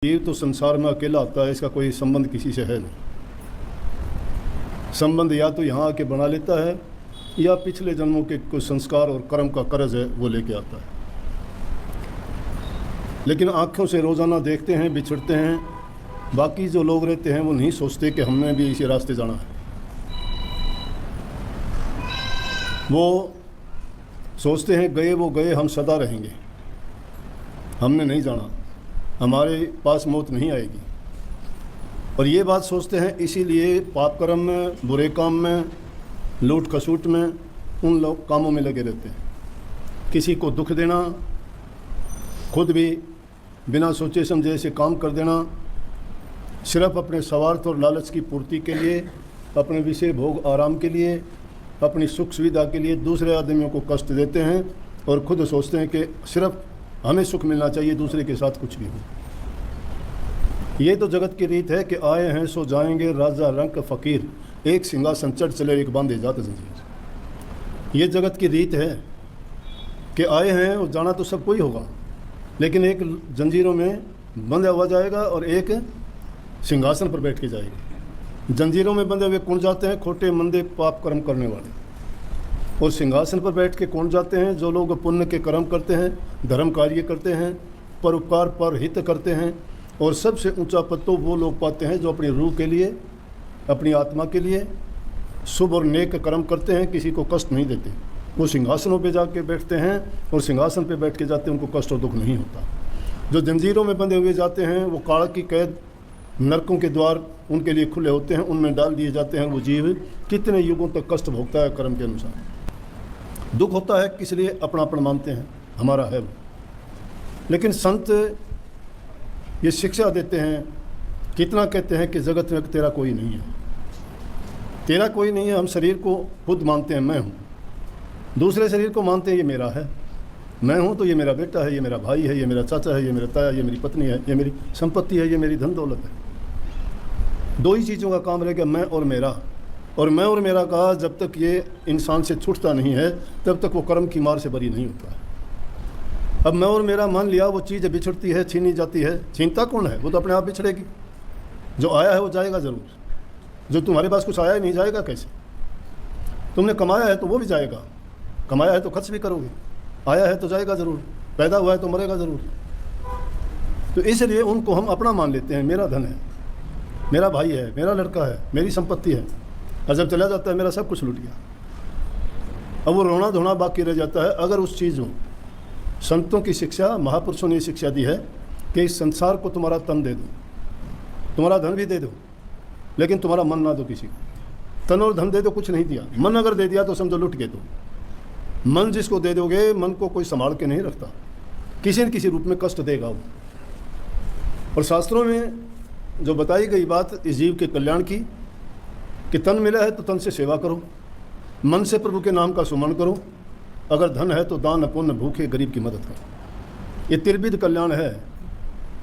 जीव तो संसार में अकेला आता है, इसका कोई संबंध किसी से है नहीं। संबंध या तो यहाँ आके बना लेता है या पिछले जन्मों के कुछ संस्कार और कर्म का कर्ज है वो लेके आता है। लेकिन आँखों से रोज़ाना देखते हैं, बिछड़ते हैं। बाकी जो लोग रहते हैं वो नहीं सोचते कि हमने भी इसी रास्ते जाना है। वो सोचते हैं गए वो गए, हम सदा रहेंगे। हमने नहीं जाना, हमारे पास मौत नहीं आएगी। और ये बात सोचते हैं, इसीलिए पाप कर्म में, बुरे काम में, लूट खसूट में, उन लोग कामों में लगे रहते हैं। किसी को दुख देना, खुद भी बिना सोचे समझे से काम कर देना, सिर्फ अपने स्वार्थ और लालच की पूर्ति के लिए, अपने विषय भोग आराम के लिए, अपनी सुख सुविधा के लिए दूसरे आदमियों को कष्ट देते हैं और खुद सोचते हैं कि सिर्फ हमें सुख मिलना चाहिए, दूसरे के साथ कुछ भी हो। ये तो जगत की रीत है कि आए हैं सो जाएंगे, राजा रंक फ़कीर, एक सिंहासन चढ़ चले एक बांधे जात जंजीर। ये जगत की रीत है कि आए हैं और जाना तो सब कोई होगा, लेकिन एक जंजीरों में बंधा हुआ जाएगा और एक सिंहासन पर बैठ के जाएगा। जंजीरों में बंधे हुए कौन जाते हैं? खोटे मंदे पाप कर्म करने वाले। और सिंहासन पर बैठ के कौन जाते हैं? जो लोग पुण्य के कर्म करते हैं, धर्म कार्य करते हैं, परोपकार पर हित करते हैं। और सबसे ऊंचा पद तो वो लोग पाते हैं जो अपनी रूह के लिए, अपनी आत्मा के लिए शुभ और नेक कर्म करते हैं, किसी को कष्ट नहीं देते। वो सिंहासनों पे जाके बैठते हैं और सिंहासन पे बैठ के जाते हैं, उनको कष्ट और दुख नहीं होता। जो जंजीरों में बंधे हुए जाते हैं वो काल की कैद, नरकों के द्वार उनके लिए खुले होते हैं, उनमें डाल दिए जाते हैं। वो जीव कितने युगों तक कष्ट भोगता है कर्म के अनुसार। दुख होता है किस लिए? अपनापन मानते हैं हमारा है वो। लेकिन संत ये शिक्षा देते हैं, कितना कहते हैं कि जगत में तेरा कोई नहीं है, तेरा कोई नहीं है। हम शरीर को खुद मानते हैं मैं हूँ, दूसरे शरीर को मानते हैं ये मेरा है। मैं हूँ तो ये मेरा बेटा है, ये मेरा भाई है, ये मेरा चाचा है, ये मेरा ताया, ये मेरी पत्नी है, ये मेरी संपत्ति है, ये मेरी धन दौलत है। दो ही चीज़ों का काम रह गया, मैं और मेरा। और मैं और मेरा का जब तक ये इंसान से छूटता नहीं है तब तक वो कर्म की मार से बरी नहीं होता है। अब मैं और मेरा मान लिया, वो चीज़ बिछड़ती है, छीनी जाती है। छीनता कौन है? वो तो अपने आप बिछड़ेगी। जो आया है वो जाएगा ज़रूर। जो तुम्हारे पास कुछ आया ही नहीं, जाएगा कैसे? तुमने कमाया है तो वो भी जाएगा, कमाया है तो खर्च भी करोगे, आया है तो जाएगा ज़रूर, पैदा हुआ है तो मरेगा ज़रूर। तो इसलिए उनको हम अपना मान लेते हैं, मेरा धन है, मेरा भाई है, मेरा लड़का है, मेरी संपत्ति है। और जब चला जाता है मेरा सब कुछ लूट गया। अब वो रोना धोना बाकी रह जाता है। अगर उस चीज़ में संतों की शिक्षा, महापुरुषों ने शिक्षा दी है कि इस संसार को तुम्हारा तन दे दो, तुम्हारा धन भी दे दो, लेकिन तुम्हारा मन ना दो किसी को। तन और धन दे दो, कुछ नहीं दिया। मन अगर दे दिया तो समझो लुट गए। तो मन जिसको दे दोगे, मन को कोई संभाल के नहीं रखता, किसी न किसी रूप में कष्ट देगा वो। और शास्त्रों में जो बताई गई बात इस जीव के कल्याण की, कि तन मिला है तो तन से सेवा करो, मन से प्रभु के नाम का सुमन करो, अगर धन है तो दान पुण्य, भूखे गरीब की मदद करो। ये त्रिविध कल्याण है।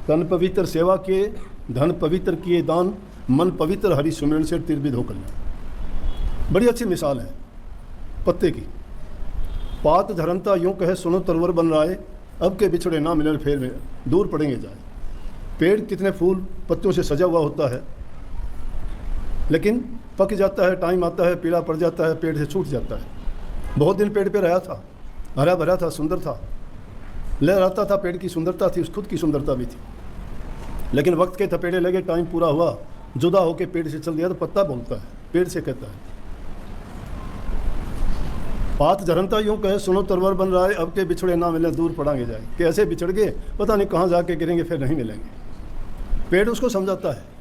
तन पवित्र सेवा किए, धन पवित्र किए दान, मन पवित्र हरि सुमिरन से त्रिविध हो कल्याण। बड़ी अच्छी मिसाल है पत्ते की। पात धरमता यूँ कहे सुनो तरवर बन रहा है, अब के बिछड़े ना मिलन फेर में दूर पड़ेंगे जाए। पेड़ कितने फूल पत्तों से सजा हुआ होता है, लेकिन पक जाता है, टाइम आता है, पीला पड़ जाता है, पेड़ से छूट जाता है। बहुत दिन पेड़ पे रहा था, हरा भरा था, सुंदर था, लहराता था, पेड़ की सुंदरता थी, उस खुद की सुंदरता भी थी। लेकिन वक्त के थपेड़े लगे, टाइम पूरा हुआ, जुदा होकर पेड़ से चल दिया तो पत्ता बोलता है, पेड़ से कहता है। पात धरमता यूँ कहे सुनो तरवर बन रहा है, अब के बिछड़े ना मिले दूर पड़ांगे जाए। कि ऐसे बिछड़ गए, पता नहीं कहाँ जाके गिरेंगे, फिर नहीं मिलेंगे। पेड़ उसको समझाता है।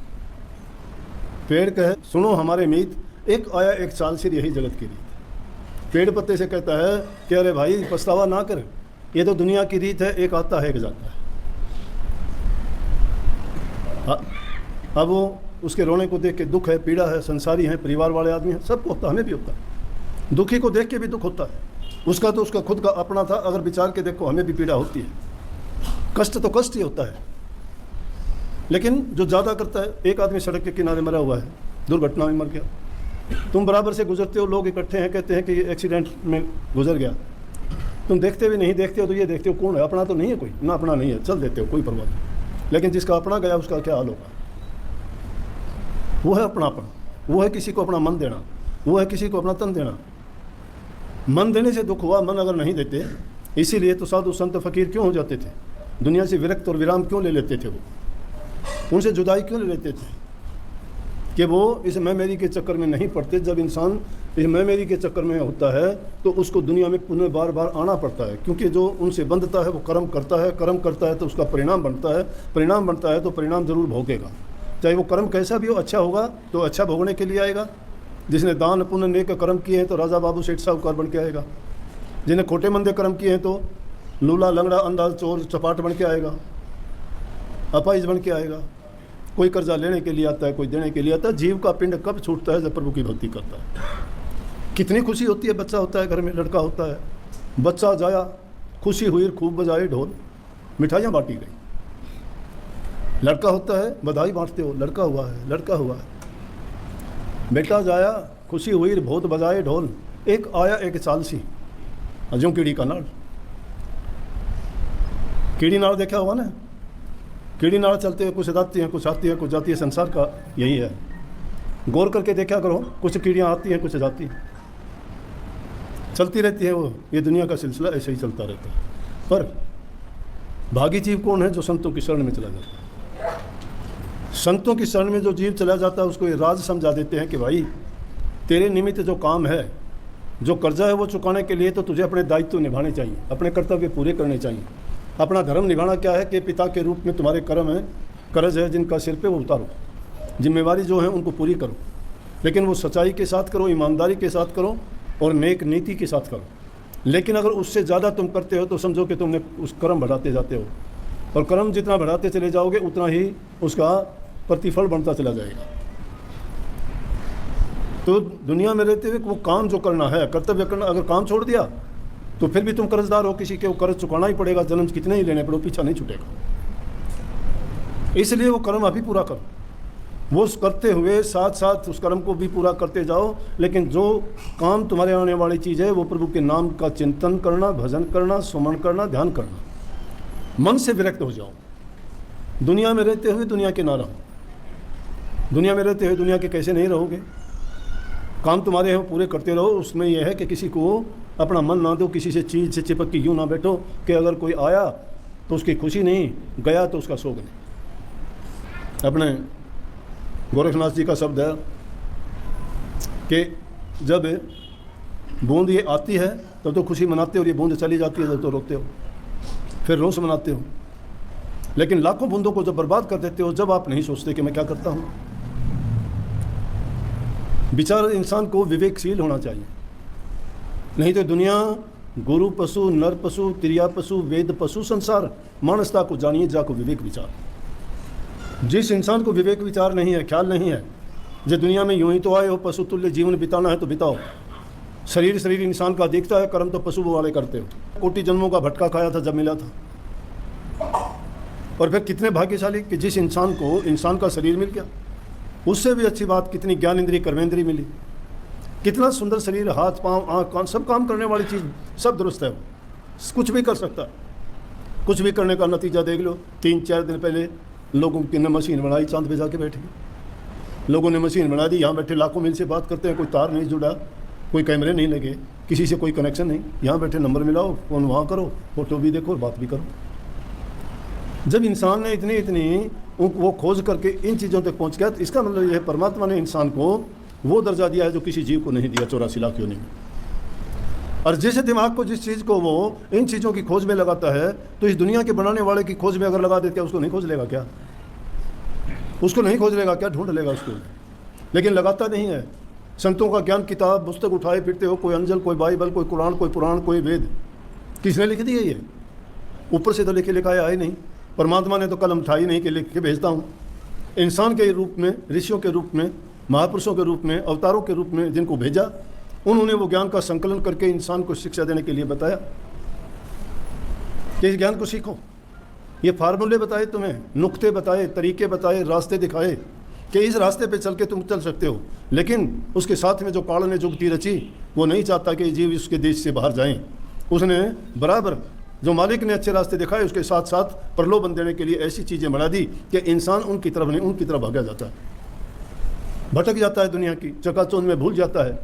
पेड़ कहे सुनो हमारे मीत, एक आया एक चाल सिर, यही जगत की रीत। पेड़ पत्ते से कहता है कि अरे भाई पछतावा ना कर, ये तो दुनिया की रीत है, एक आता है एक जाता है। अब वो उसके रोने को देख के दुख है, पीड़ा है, संसारी हैं, परिवार वाले आदमी हैं, सबको होता है, हमें भी होता है। दुखी को देख के भी दुख होता है। उसका तो उसका खुद का अपना था, अगर विचार के देखो हमें भी पीड़ा होती है। कष्ट तो कष्ट ही होता है। लेकिन जो ज़्यादा करता है, एक आदमी सड़क के किनारे मरा हुआ है, दुर्घटना में मर गया, तुम बराबर से गुजरते हो, लोग इकट्ठे हैं, कहते हैं कि ये एक्सीडेंट में गुजर गया। तुम देखते भी नहीं, देखते हो तो ये देखते हो कौन है, अपना तो नहीं है कोई ना, अपना नहीं है, चल देते हो, कोई परवाह नहीं। लेकिन जिसका अपना गया उसका क्या हाल होगा? वो है अपनापन, वो है किसी को अपना मन देना, वो है किसी को अपना तन देना। मन देने से दुख हुआ, मन अगर नहीं देते, इसीलिए तो साधु संत फकीर क्यों हो जाते थे? दुनिया से विरक्त और विराम क्यों ले लेते थे? वो उनसे जुदाई क्यों ले लेते थे? कि वो इस मैं मेरी के चक्कर में नहीं पड़ते। जब इंसान इस मैं मेरी के चक्कर में होता है तो उसको दुनिया में पुनः बार बार आना पड़ता है, क्योंकि जो उनसे बंधता है वो कर्म करता है, कर्म करता है तो उसका परिणाम बनता है, परिणाम बनता है तो परिणाम जरूर भोगेगा। चाहे वो कर्म कैसा भी हो, अच्छा होगा तो अच्छा भोगने के लिए आएगा। जिसने दान पुण्य नेक कर्म किए हैं तो राजा बाबू सेठ साहूकार बन के आएगा। जिन्हें खोटे मंदे कर्म किए हैं तो लूला लंगड़ा अंधा चोर चपाट बन के आएगा, अपाइज बन के आएगा। कोई कर्जा लेने के लिए आता है, कोई देने के लिए आता है। जीव का पिंड कब छूटता है? जब प्रभु की भक्ति करता है। कितनी खुशी होती है, बच्चा होता है घर में, लड़का होता है, बच्चा जाया, खुशी हुई, खूब बजाए ढोल, मिठाइयाँ बांटी गई। लड़का होता है, बधाई बांटते हो, लड़का हुआ है, लड़का हुआ है। बेटा जाया, खुशी हुई, बहुत बजाए ढोल, एक आया एक चालसी, अजों कीड़ी का नाड़। कीड़ी नाड़ देखा हुआ ना? कीड़ी नाड़ चलते हैं, कुछ जाती हैं, कुछ आती है, कुछ जाती है। संसार का यही है, गौर करके देखा करो। कुछ कीड़ियाँ आती हैं, कुछ जाती हैं, चलती रहती है। वो ये दुनिया का सिलसिला ऐसे ही चलता रहता है। पर भागी जीव कौन है? जो संतों की शरण में चला जाता है। संतों की शरण में जो जीव चला जाता है उसको ये राज समझा देते हैं कि भाई तेरे निमित्त जो काम है, जो कर्जा है वो चुकाने के लिए तो तुझे अपने दायित्व निभाने चाहिए, अपने कर्तव्य पूरे करने चाहिए। अपना धर्म निभाना क्या है कि पिता के रूप में तुम्हारे कर्म है, कर्ज है जिनका सिर पे वो उतारो, जिम्मेवारी जो है उनको पूरी करो। लेकिन वो सच्चाई के साथ करो, ईमानदारी के साथ करो और नेक नीति के साथ करो। लेकिन अगर उससे ज़्यादा तुम करते हो तो समझो कि तुमने उस कर्म बढ़ाते जाते हो, और कर्म जितना बढ़ाते चले जाओगे उतना ही उसका प्रतिफल बढ़ता चला जाएगा। तो दुनिया में रहते हुए वो काम जो करना है, कर्तव्य करना, अगर काम छोड़ दिया तो फिर भी तुम कर्जदार हो किसी के, वो कर्ज चुकाना ही पड़ेगा। जन्म कितने ही लेने पड़ो, पीछा नहीं छूटेगा। इसलिए वो कर्म अभी पूरा करो, वो करते हुए साथ साथ उस कर्म को भी पूरा करते जाओ। लेकिन जो काम तुम्हारे आने वाली चीज़ है वो प्रभु के नाम का चिंतन करना, भजन करना, सुमन करना, ध्यान करना। मन से विरक्त हो जाओ। दुनिया में रहते हुए दुनिया के ना रहो। दुनिया में रहते हुए दुनिया के कैसे नहीं रहोगे? काम तुम्हारे हैं वो पूरे करते रहो। उसमें यह है कि किसी को अपना मन ना दो, किसी से चीज़ से चिपक के यूँ ना बैठो कि अगर कोई आया तो उसकी खुशी नहीं, गया तो उसका शोक नहीं। अपने गोरखनाथ जी का शब्द है कि जब बूंद ये आती है तब तो खुशी मनाते हो, और ये बूंद चली जाती है तब तो रोते हो, फिर रोष मनाते हो। लेकिन लाखों बूंदों को जब बर्बाद कर देते हो, जब आप नहीं सोचते कि मैं क्या करता हूँ। विचार इंसान को विवेकशील होना चाहिए, नहीं तो दुनिया गुरु पशु, नर पशु, त्रिया पशु, वेद पशु, संसार मानसता को जानिए, जाको विवेक विचार। जिस इंसान को विवेक विचार नहीं है, ख्याल नहीं है, जो दुनिया में यूं ही तो आए हो, पशु तुल्य जीवन बिताना है तो बिताओ। शरीर इंसान का दिखता है, कर्म तो पशु वाले करते हो। कोटि जन्मों का भटका खाया था जब मिला था। और फिर कितने भाग्यशाली कि जिस इंसान को इंसान का शरीर मिल गया। उससे भी अच्छी बात कितनी ज्ञान इंद्रिय कर्मेंद्रिय मिली, कितना सुंदर शरीर, हाथ पांव आँख कान सब काम करने वाली चीज़ सब दुरुस्त है। वो कुछ भी कर सकता है। कुछ भी करने का नतीजा देख लो। 3-4 दिन पहले लोगों की ने मशीन बनाई, चांद पे जाके बैठे। लोगों ने मशीन बना दी, यहाँ बैठे लाखों मील से बात करते हैं, कोई तार नहीं जुड़ा, कोई कैमरे नहीं लगे, किसी से कोई कनेक्शन नहीं। यहाँ बैठे नंबर मिलाओ, फ़ोन वहाँ करो, फोटो भी देखो, बात भी करो। जब इंसान ने इतनी वो खोज करके इन चीज़ों तक पहुँच गया, तो इसका मतलब यह है परमात्मा ने इंसान को वो दर्जा दिया है जो किसी जीव को नहीं दिया 84 लाख योनि में। और जिस दिमाग को, जिस चीज़ को वो इन चीज़ों की खोज में लगाता है, तो इस दुनिया के बनाने वाले की खोज में अगर लगा देते, उसको नहीं खोज लेगा क्या? उसको नहीं खोज लेगा क्या? ढूंढ लेगा उसको, लेकिन लगाता नहीं है। संतों का ज्ञान किताब पुस्तक उठाए फिरते हो, कोई अंजल, कोई बाइबल, कोई कुरान, कोई पुराण, कोई वेद, किसने लिख दिया? ये ऊपर से तो लिखे लिखाया है नहीं। परमात्मा ने तो कलम उठाई नहीं कि लिख के भेजता हूँ। इंसान के रूप में, ऋषियों के रूप में, महापुरुषों के रूप में, अवतारों के रूप में जिनको भेजा, उन्होंने वो ज्ञान का संकलन करके इंसान को शिक्षा देने के लिए बताया कि इस ज्ञान को सीखो। ये फार्मूले बताए तुम्हें, नुक्ते बताए, तरीके बताए, रास्ते दिखाए कि इस रास्ते पे चल के तुम चल सकते हो। लेकिन उसके साथ में जो काल ने जुगती रची, वो नहीं चाहता कि जीव उसके देश से बाहर जाएं। उसने बराबर जो मालिक ने अच्छे रास्ते दिखाए उसके साथ साथ प्रलोभन देने के लिए ऐसी चीज़ें बना दी कि इंसान उनकी तरफ नहीं उनकी तरफ भागा जाता है, भटक जाता है, दुनिया की चकाचौंध में भूल जाता है।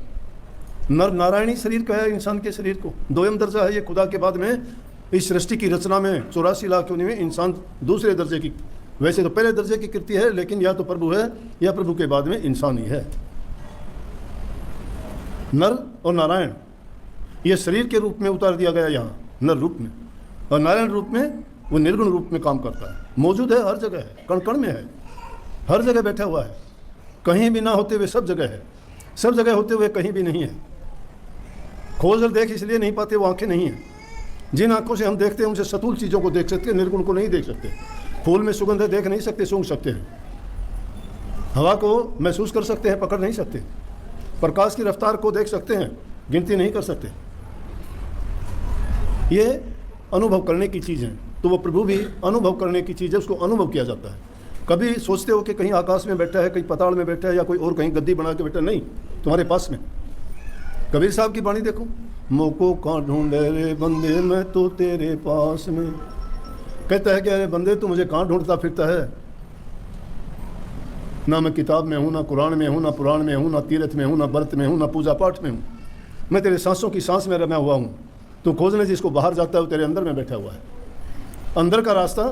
नर नारायणी शरीर का है इंसान के शरीर को, दोयम दर्जा है ये खुदा के बाद में। इस सृष्टि की रचना में 84 लाख योनि में इंसान दूसरे दर्जे की, वैसे तो पहले दर्जे की कृति है, लेकिन या तो प्रभु है या प्रभु के बाद में इंसान ही है। नर और नारायण ये शरीर के रूप में उतार दिया गया यहाँ नर रूप में, और नारायण रूप में वो निर्गुण रूप में काम करता है, मौजूद है, हर जगह है, कण कण में है, हर जगह बैठा हुआ है, कहीं भी ना होते हुए सब जगह है, सब जगह होते हुए कहीं भी नहीं है। खोज और देख इसलिए नहीं पाते, वो आंखें नहीं हैं। जिन आंखों से हम देखते हैं उनसे सतुल चीज़ों को देख सकते हैं, निर्गुण को नहीं देख सकते। फूल में सुगंध है, देख नहीं सकते, सूंघ सकते हैं। हवा को महसूस कर सकते हैं, पकड़ नहीं सकते। प्रकाश की रफ्तार को देख सकते हैं, गिनती नहीं कर सकते। ये अनुभव करने की चीज़ है, तो वो प्रभु भी अनुभव करने की चीज़ है, उसको अनुभव किया जाता है। कभी सोचते हो कि कहीं आकाश में बैठा है, कहीं पताल में बैठा है, या कोई और कहीं गद्दी बना के बैठा, नहीं, तुम्हारे पास में। कबीर साहब की वाणी देखो, मोको कहाँ ढूंढे रे बंदे मैं तो तेरे पास में। कहता है कि अरे बंदे तू मुझे कहाँ ढूंढता फिरता है, ना मैं किताब में हूँ, ना कुरान में हूँ, ना पुराण में हूँ, ना तीर्थ में हूँ, ना व्रत में हूँ, ना पूजा पाठ में हूँ। मैं तेरे सांसों की सांस में रमा हुआ हूँ। तो खोजने जिसको बाहर जाता है वो तेरे अंदर में बैठा हुआ है। अंदर का रास्ता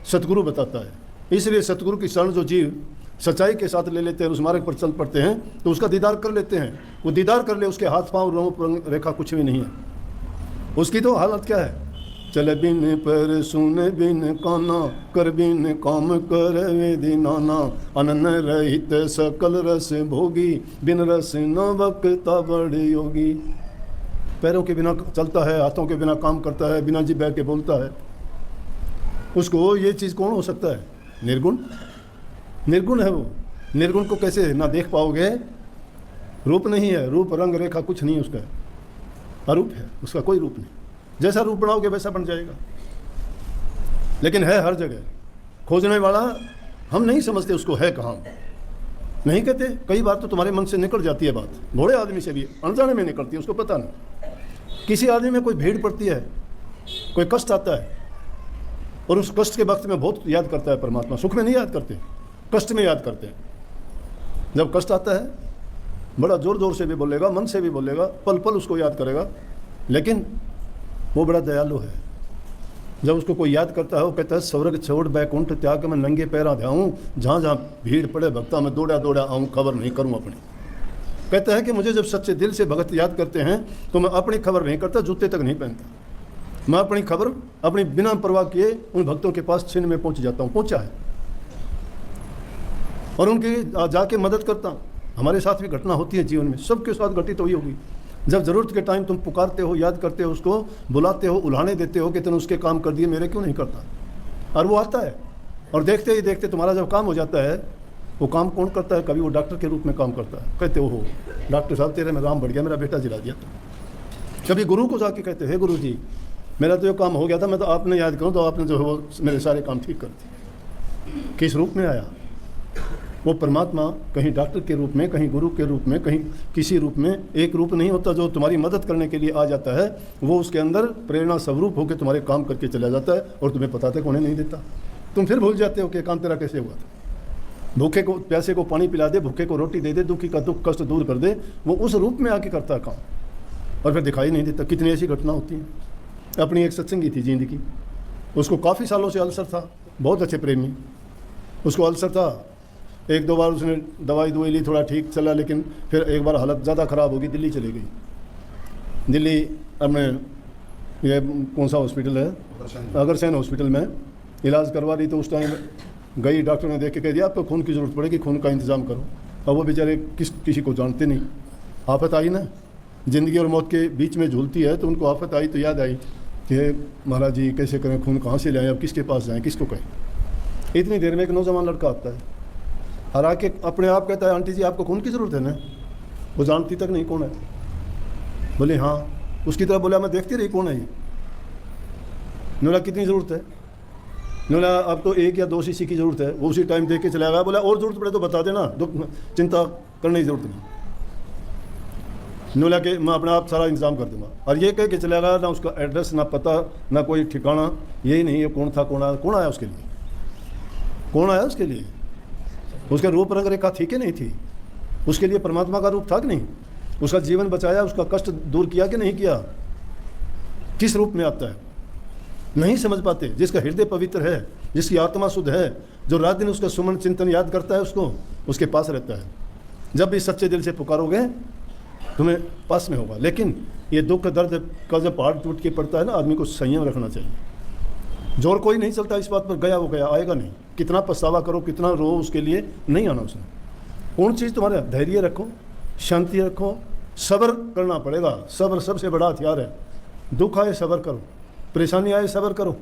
सतगुरु बताता है। इसलिए सतगुरु की शरण जो जीव सच्चाई के साथ ले लेते हैं, उस मार्ग पर चल पड़ते हैं, तो उसका दीदार कर लेते हैं। वो दीदार कर ले, उसके हाथ पाँव रूप रेखा कुछ भी नहीं है। उसकी तो हालत क्या है, चले बिन पर सुने बिन काना, कर बिन काम कर वेदी नाना, अनन रहित सकल रस भोगी, बिन रस न बकता बड़े योगी। पैरों के बिना चलता है, हाथों के बिना काम करता है, बिना जीभ के बोलता है, उसको ये चीज़ कौन हो सकता है? निर्गुण। निर्गुण है वो। निर्गुण को कैसे ना देख पाओगे? रूप नहीं है, रूप रंग रेखा कुछ नहीं उसका, अरूप है, उसका कोई रूप नहीं। जैसा रूप बनाओगे वैसा बन जाएगा, लेकिन है हर जगह। खोजने वाला हम नहीं समझते उसको है कहाँ, नहीं कहते। कई बार तो तुम्हारे मन से निकल जाती है बात, बूढ़े आदमी से भी अनजाने में निकलती है, उसको पता नहीं। किसी आदमी में कोई भीड़ पड़ती है, कोई कष्ट आता है, और उस कष्ट के वक्त में बहुत याद करता है परमात्मा। सुख में नहीं याद करते, कष्ट में याद करते हैं। जब कष्ट आता है बड़ा ज़ोर ज़ोर से भी बोलेगा, मन से भी बोलेगा, पल पल उसको याद करेगा, लेकिन वो बड़ा दयालु है। जब उसको कोई याद करता है, वो कहता है स्वर्ग छोड़ बैकुंठ त्याग मैं नंगे पैरा ध्याऊँ, जहाँ जहाँ भीड़ पड़े भक्ता मैं दौड़ा दौड़ा आऊँ, खबर नहीं करूँ अपनी। कहता है कि मुझे जब सच्चे दिल से भगत याद करते हैं तो मैं अपनी खबर नहीं करता, जूते तक नहीं पहनता। मैं अपनी खबर अपनी बिना परवाह किए उन भक्तों के पास छिन में पहुँच जाता हूँ, पहुँचा है, और उनकी जाके मदद करता हूँ। हमारे साथ भी घटना होती है जीवन में, सबके साथ घटित हुई होगी। जब ज़रूरत के टाइम तुम पुकारते हो, याद करते हो, उसको बुलाते हो, उल्हाने देते हो कि तुमने उसके काम कर दिए, मेरे क्यों नहीं करता? और वो आता है, और देखते ही देखते तुम्हारा जब काम हो जाता है, वो काम कौन करता है? कभी वो डॉक्टर के रूप में काम करता है। कहते हो डॉक्टर साहब तेरे में राम बढ़ गया, मेरा बेटा जिला दिया। कभी गुरु को जाके कहते हे गुरु जी मेरा तो ये काम हो गया था, मैं तो आपने याद करूँ तो आपने जो है वो मेरे सारे काम ठीक कर दिए। किस रूप में आया वो परमात्मा? कहीं डॉक्टर के रूप में, कहीं गुरु के रूप में, कहीं किसी रूप में। एक रूप नहीं होता जो तुम्हारी मदद करने के लिए आ जाता है, वो उसके अंदर प्रेरणा स्वरूप होकर तुम्हारे काम करके चला जाता है, और तुम्हें पता तक उन्हें नहीं देता। तुम फिर भूल जाते हो कि काम तेरा कैसे हुआ था। भूखे को प्यासे को पानी पिला दे, भूखे को रोटी दे दे, दुखी का दुख कष्ट दूर कर दे, वो उस रूप में आके करता है काम, और फिर दिखाई नहीं देता। कितनी ऐसी घटना होती हैं। अपनी एक सत्संगी थी जिंदगी, उसको काफ़ी सालों से अल्सर था, बहुत अच्छे प्रेमी, उसको अल्सर था। एक दो बार उसने दवाई ली, थोड़ा ठीक चला, लेकिन फिर एक बार हालत ज़्यादा ख़राब होगी, दिल्ली चली गई। दिल्ली अपने ये कौन सा हॉस्पिटल है, अगरसैन हॉस्पिटल में इलाज करवा रही। तो उस टाइम गई, डॉक्टर ने देख के कह दिया आपको खून की ज़रूरत पड़ेगी, खून का इंतज़ाम करो। अब वो बेचारे किसी को जानते नहीं। आफत आई ना, ज़िंदगी और मौत के बीच में झूलती है, तो उनको आफत आई तो याद आई कि महाराज जी कैसे करें, खून कहाँ से ले आएँ, अब किसके पास जाएँ, किसको कहें। इतनी देर में एक नौजवान लड़का आता है, और आके अपने आप कहता है आंटी जी आपको खून की ज़रूरत है ना? वो जानती तक नहीं कौन है। बोले हाँ। उसकी तरफ बोला मैं देखती रही कौन है ये। बोला कितनी ज़रूरत है? बोला अब तो 1 या 2 शीशी की ज़रूरत है। वो उसी टाइम देख के चला गया। बोला और ज़रूरत पड़े तो बता देना, चिंता करने की ज़रूरत नहीं। न्यूला के मैं अपने आप सारा इंतजाम कर दूंगा। और ये कह के चलेगा ना उसका एड्रेस ना पता ना कोई ठिकाना, यही नहीं है कौन था कौन आया उसके लिए, कौन आया उसके लिए, उसके रूप रंग रेखा थी कि नहीं थी, उसके लिए परमात्मा का रूप था कि नहीं, उसका जीवन बचाया, उसका कष्ट दूर किया कि नहीं किया, किस रूप में आता है नहीं समझ पाते। जिसका हृदय पवित्र है, जिसकी आत्मा शुद्ध है, जो रात दिन उसका सुमन चिंतन याद करता है उसको, उसके पास रहता है। जब भी सच्चे दिल से पुकारोगे तुम्हें पास में होगा। लेकिन ये दुख दर्द का जब पहाड़ टूट के पड़ता है ना, आदमी को संयम रखना चाहिए। जोर कोई नहीं चलता इस बात पर, गया वो गया, आएगा नहीं। कितना पछतावा करो, कितना रो, उसके लिए नहीं आना उसने। कौन चीज़ तुम्हारे, धैर्य रखो, शांति रखो, सब्र करना पड़ेगा। सब्र सबसे बड़ा हथियार है। दुख आए सब्र करो, परेशानी आए सब्र करो,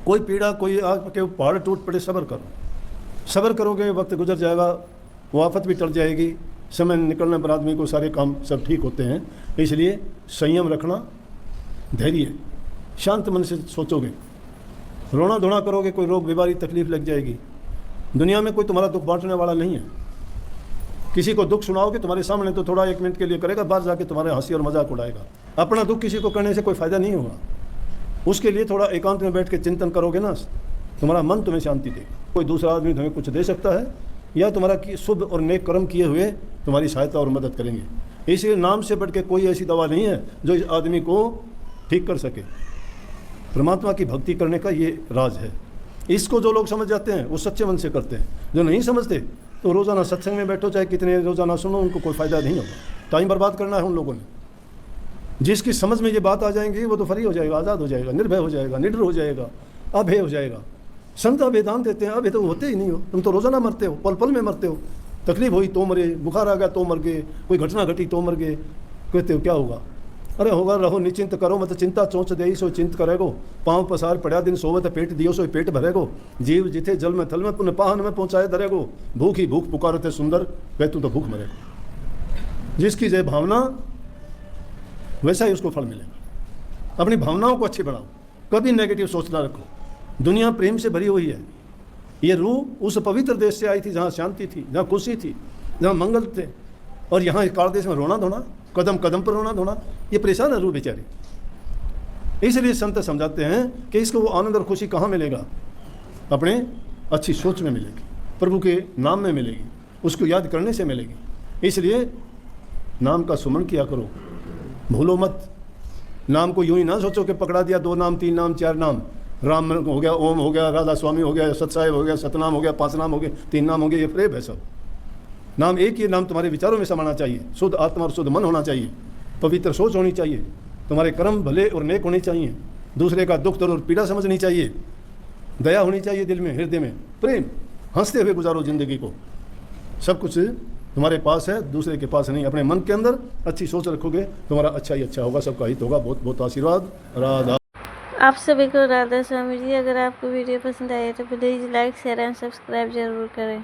कोई पीड़ा कोई आके पहाड़ टूट पड़े सब्र करो। सब्र करोगे वक्त गुजर जाएगा, वो आफत भी टल जाएगी, समय निकलने पर आदमी को सारे काम सब ठीक होते हैं। इसलिए संयम रखना, धैर्य, शांत मन से सोचोगे। रोना धोना करोगे, कोई रोग बीमारी तकलीफ लग जाएगी। दुनिया में कोई तुम्हारा दुख बांटने वाला नहीं है। किसी को दुख सुनाओगे तुम्हारे सामने तो थोड़ा 1 मिनट के लिए करेगा, बाहर जाके तुम्हारे हंसी और मजाक उड़ाएगा। अपना दुख किसी को करने से कोई फ़ायदा नहीं होगा। उसके लिए थोड़ा एकांत में बैठ के चिंतन करोगे ना, तुम्हारा मन तुम्हें शांति देगा। कोई दूसरा आदमी तुम्हें कुछ दे सकता है या तुम्हारा शुभ और नेक कर्म किए हुए तुम्हारी सहायता और मदद करेंगे। इसलिए नाम से बढ़ के कोई ऐसी दवा नहीं है जो इस आदमी को ठीक कर सके। परमात्मा की भक्ति करने का ये राज है। इसको जो लोग समझ जाते हैं वो सच्चे मन से करते हैं। जो नहीं समझते तो रोज़ाना सत्संग में बैठो, चाहे कितने रोज़ाना सुनो, उनको कोई फ़ायदा नहीं होगा। टाइम बर्बाद करना है उन लोगों ने। जिसकी समझ में ये बात आ जाएंगी वो तो फ्री हो जाएगा, आज़ाद हो जाएगा, निर्भय हो जाएगा, निडर हो जाएगा, अभय हो जाएगा। संत अभेदान देते हैं, अभय तो होते ही नहीं हो। तुम तो रोज़ाना मरते हो, पल पल में मरते हो। तकलीफ हुई तो मरे, बुखार आ गया तो मर गए, कोई घटना घटी तो मर गए। कहते हो क्या होगा? अरे होगा, रहो निश्चिंत करो मत चिंता, चोंच दे सो चिंत करेगो, पाँव पसार पड़ा दिन सोवत पेट दियो सो पेट भरेगो, जीव जिथे जल में थल में पुण्य पाहन में पहुँचाए धरेगो, भूख ही भूख पुकारते सुंदर, कह तू तो भूख मरेगा। जिसकी जय भावना वैसा ही उसको फल मिलेगा। अपनी भावनाओं को अच्छी बढ़ाओ, कभी नेगेटिव सोच ना रखो। दुनिया प्रेम से भरी हुई है। ये रूह उस पवित्र देश से आई थी जहाँ शांति थी, जहाँ खुशी थी, जहाँ मंगल थे। और यहाँ इस काल देश में रोना धोना, कदम कदम पर रोना धोना, ये परेशान है रूह बेचारी। इसलिए संत समझाते हैं कि इसको वो आनंद और खुशी कहाँ मिलेगा? अपने अच्छी सोच में मिलेगी, प्रभु के नाम में मिलेगी, उसको याद करने से मिलेगी। इसलिए नाम का सुमन किया करो, भूलो मत। नाम को यूं ही ना सोचो कि पकड़ा दिया 2 नाम 3 नाम 4 नाम, राम हो गया, ओम हो गया, राधा स्वामी हो गया, सतसाहेब हो गया, सतनाम हो गया, 5 नाम हो गए, 3 नाम हो गए। ये फ्रेब है सब। नाम एक ही नाम तुम्हारे विचारों में समाना चाहिए। शुद्ध आत्मा और शुद्ध मन होना चाहिए, पवित्र सोच होनी चाहिए, तुम्हारे कर्म भले और नेक होने चाहिए, दूसरे का दुख दर्द और पीड़ा समझनी चाहिए, दया होनी चाहिए दिल में, हृदय में, प्रेम, हंसते हुए गुजारो जिंदगी को। सब कुछ तुम्हारे पास है, दूसरे के पास नहीं। अपने मन के अंदर अच्छी सोच रखोगे, तुम्हारा अच्छा ही अच्छा होगा, सबका हित होगा। बहुत बहुत आशीर्वाद। राधा। आप सभी को राधा स्वामी जी। अगर आपको वीडियो पसंद आए तो please like share and subscribe जरूर करें।